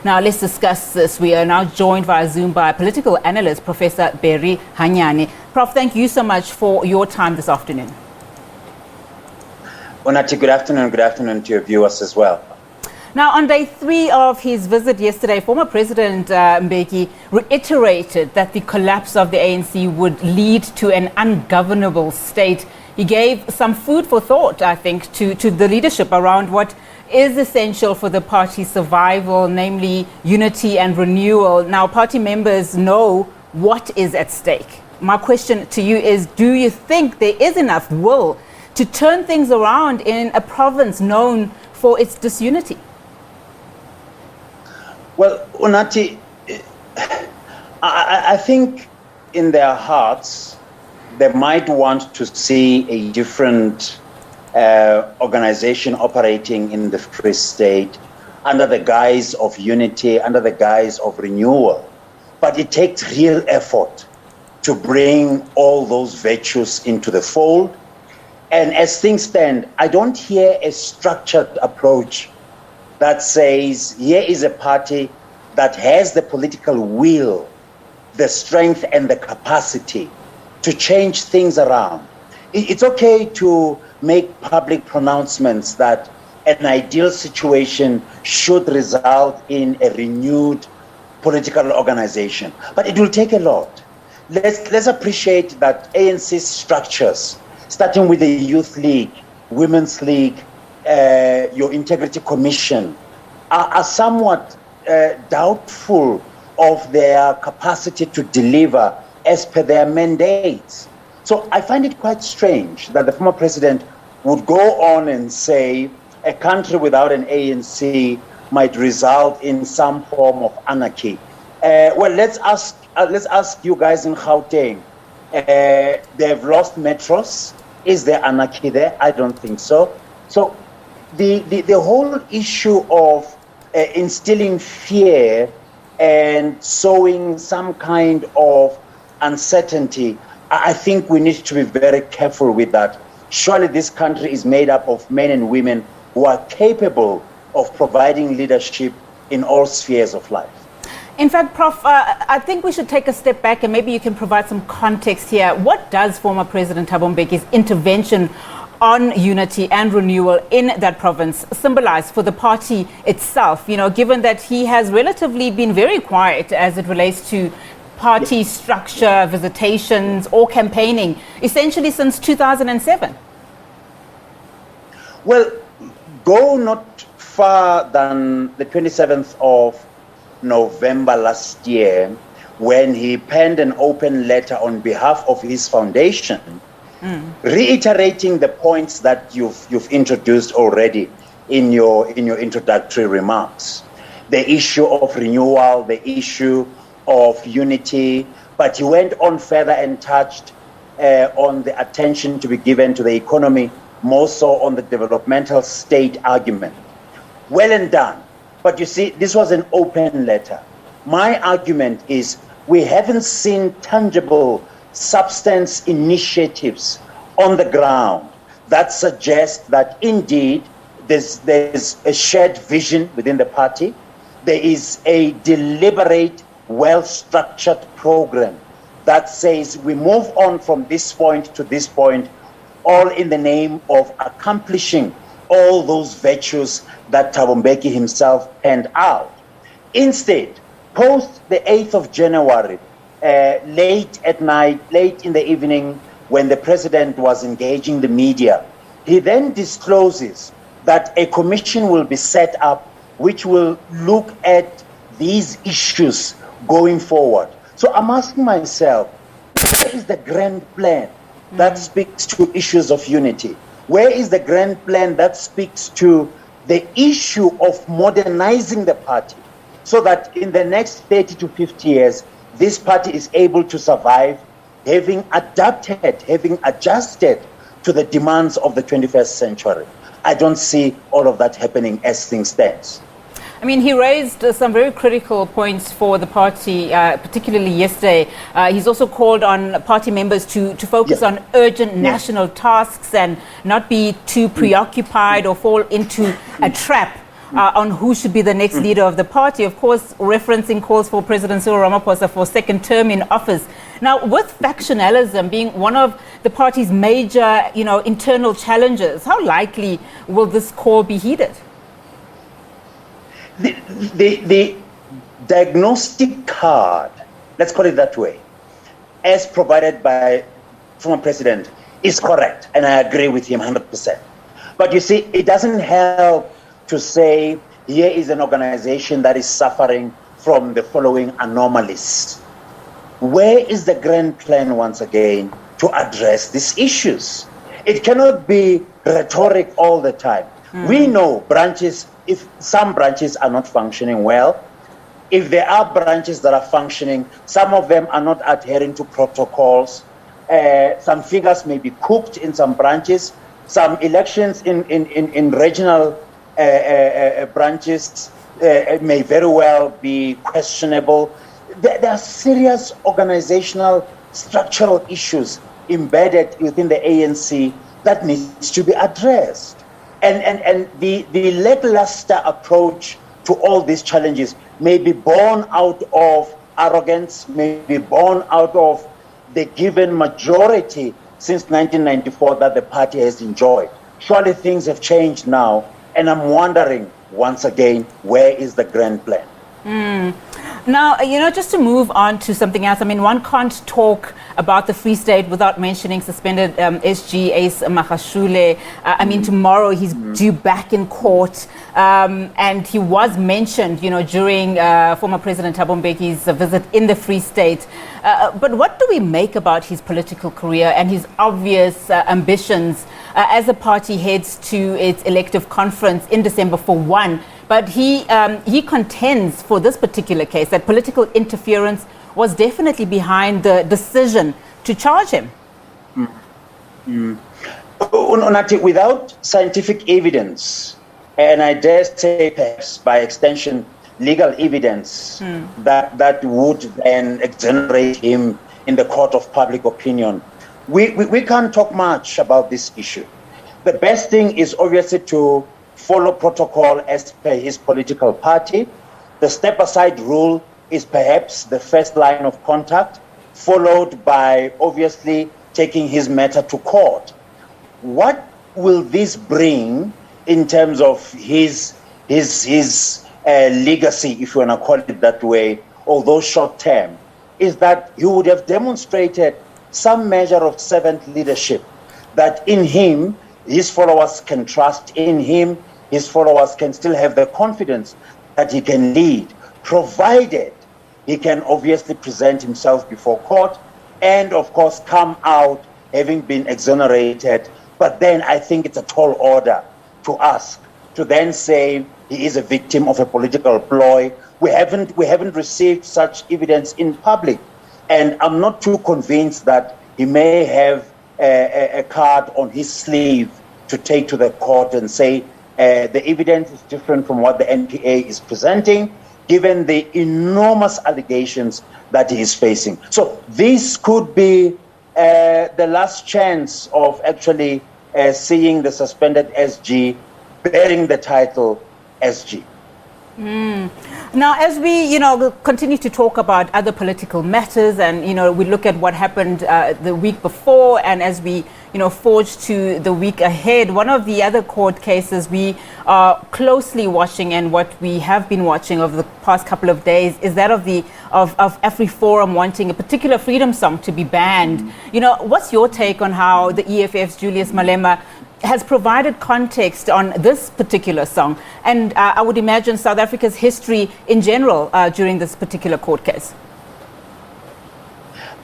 Now, let's discuss this. We are now joined via Zoom by political analyst, Prof Barry Hanyane. Prof, thank you so much for your time this afternoon. Onati, good afternoon to your viewers as well. Now, on day 3 of his visit yesterday, former President Mbeki reiterated that the collapse of the ANC would lead to an ungovernable state. He gave some food for thought, I think, to the leadership around what is essential for the party's survival, namely unity and renewal. Now, party members know what is at stake. My question to you is, do you think there is enough will to turn things around in a province known for its disunity? Well, Unati, I think in their hearts, they might want to see a different organization operating in the Free State under the guise of unity, under the guise of renewal. But it takes real effort to bring all those virtues into the fold. And as things stand, I don't hear a structured approach that says, here is a party that has the political will, the strength and the capacity to change things around. It's okay to make public pronouncements that an ideal situation should result in a renewed political organization, but it will take a lot. Let's appreciate that ANC structures, starting with the Youth League, Women's League, your Integrity Commission, are somewhat doubtful of their capacity to deliver as per their mandates. So I find it quite strange that the former president would go on and say a country without an ANC might result in some form of anarchy. Well, let's ask you guys in Gauteng. They've lost metros. Is there anarchy there? I don't think so. So the whole issue of instilling fear and sowing some kind of uncertainty, I think we need to be very careful with that. Surely this country is made up of men and women who are capable of providing leadership in all spheres of life. In fact, Prof, I think we should take a step back and maybe you can provide some context here. What does former President Thabo Mbeki's intervention on unity and renewal in that province symbolize for the party itself? You know, given that he has relatively been very quiet as it relates to party structure, visitations or campaigning, essentially since 2007. Well, go not far than the 27th of November last year, when he penned an open letter on behalf of his foundation, reiterating the points that you've introduced already in your introductory remarks. The issue of renewal, the issue of unity, but he went on further and touched on the attention to be given to the economy, more so on the developmental state argument. Well and done. But you see, this was an open letter. My argument is we haven't seen tangible substance initiatives on the ground that suggest that indeed there's a shared vision within the party. There is a deliberate, well-structured program that says we move on from this point to this point, all in the name of accomplishing all those virtues that Thabo Mbeki himself penned out. Instead, post the 8th of January, late at night, late in the evening, when the president was engaging the media, he then discloses that a commission will be set up which will look at these issues going forward. So I'm asking myself, where is the grand plan that speaks to issues of unity? Where is the grand plan that speaks to the issue of modernizing the party so that in the next 30 to 50 years, this party is able to survive, having adapted, having adjusted to the demands of the 21st century? I don't see all of that happening as things stand. I mean, he raised some very critical points for the party, particularly yesterday. He's also called on party members to focus on urgent national tasks and not be too preoccupied or fall into a trap on who should be the next leader of the party, of course, referencing calls for President Cyril Ramaphosa for second term in office. Now, with factionalism being one of the party's major, internal challenges, how likely will this call be heeded? The diagnostic card, let's call it that way, as provided by former president, is correct, and I agree with him 100%. But you see, it doesn't help to say here is an organization that is suffering from the following anomalies. Where is the grand plan once again to address these issues? It cannot be rhetoric all the time. We know branches, if some branches are not functioning well, if there are branches that are functioning, some of them are not adhering to protocols. Some figures may be cooked in some branches. Some elections in regional branches may very well be questionable. There are serious organizational structural issues embedded within the ANC that needs to be addressed. And the lackluster approach to all these challenges may be born out of arrogance, may be born out of the given majority since 1994 that the party has enjoyed. Surely things have changed now, and I'm wondering once again, where is the grand plan? Now, just to move on to something else, I mean, one can't talk about the Free State without mentioning suspended SG Ace Magashule. I mean, tomorrow he's due back in court, and he was mentioned, during former President Thabo Mbeki's visit in the Free State. But what do we make about his political career and his obvious ambitions as the party heads to its elective conference in December for one? But he contends for this particular case that political interference was definitely behind the decision to charge him. Unati, without scientific evidence, and I dare say perhaps by extension legal evidence that would then exonerate him in the court of public opinion, we can't talk much about this issue. The best thing is obviously to follow protocol as per his political party. The step-aside rule is perhaps the first line of contact, followed by obviously taking his matter to court. What will this bring in terms of his legacy, if you want to call it that way, although short-term, is that he would have demonstrated some measure of servant leadership, that in him, his followers can trust in him, his followers can still have the confidence that he can lead, provided he can obviously present himself before court and, of course, come out having been exonerated. But then I think it's a tall order to ask, to then say he is a victim of a political ploy. We haven't received such evidence in public. And I'm not too convinced that he may have a card on his sleeve to take to the court and say the evidence is different from what the NPA is presenting, given the enormous allegations that he is facing. So this could be the last chance of actually seeing the suspended SG bearing the title SG. Now, as we, continue to talk about other political matters and, we look at what happened the week before, and as we, forge to the week ahead, one of the other court cases we are closely watching and what we have been watching over the past couple of days is that of AfriForum wanting a particular freedom song to be banned. What's your take on how the EFF's Julius Malema has provided context on this particular song, and I would imagine South Africa's history in general during this particular court case?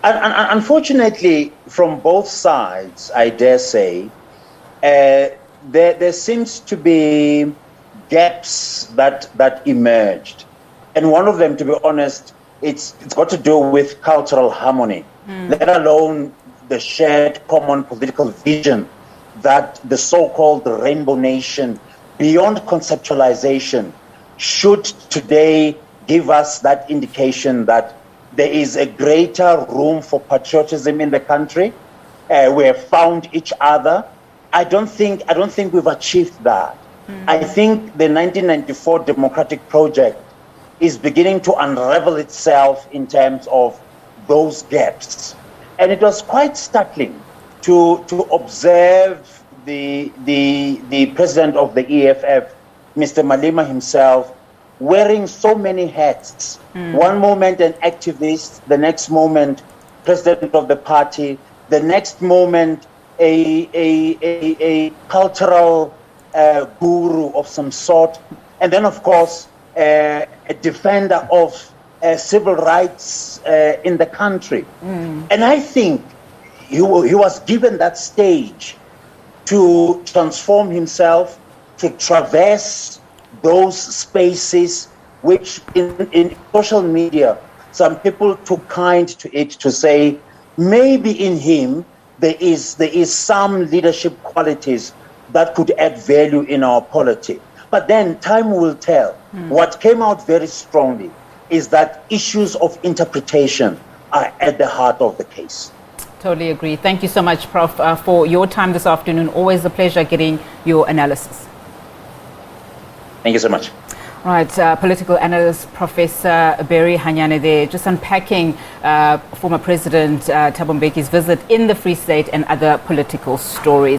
Unfortunately, from both sides, I dare say, there seems to be gaps that emerged. And one of them, to be honest, it's got to do with cultural harmony, let alone the shared common political vision that the so-called Rainbow Nation, beyond conceptualization, should today give us that indication that there is a greater room for patriotism in the country. We have found each other. I don't think we've achieved that. I think the 1994 democratic project is beginning to unravel itself in terms of those gaps. And it was quite startling to observe the president of the EFF, Mr. Malema himself, wearing so many hats. One moment an activist, the next moment president of the party, the next moment a cultural guru of some sort, and then of course a defender of civil rights in the country. And I think he was given that stage to transform himself, to traverse those spaces which in social media, some people took kind to it to say, maybe in him there is some leadership qualities that could add value in our polity. But then time will tell. What came out very strongly is that issues of interpretation are at the heart of the case. Totally agree. Thank you so much, Prof, for your time this afternoon. Always a pleasure getting your analysis. Thank you so much. Right, political analyst Professor Barry Hanyane there, just unpacking former President Thabo Mbeki's visit in the Free State and other political stories.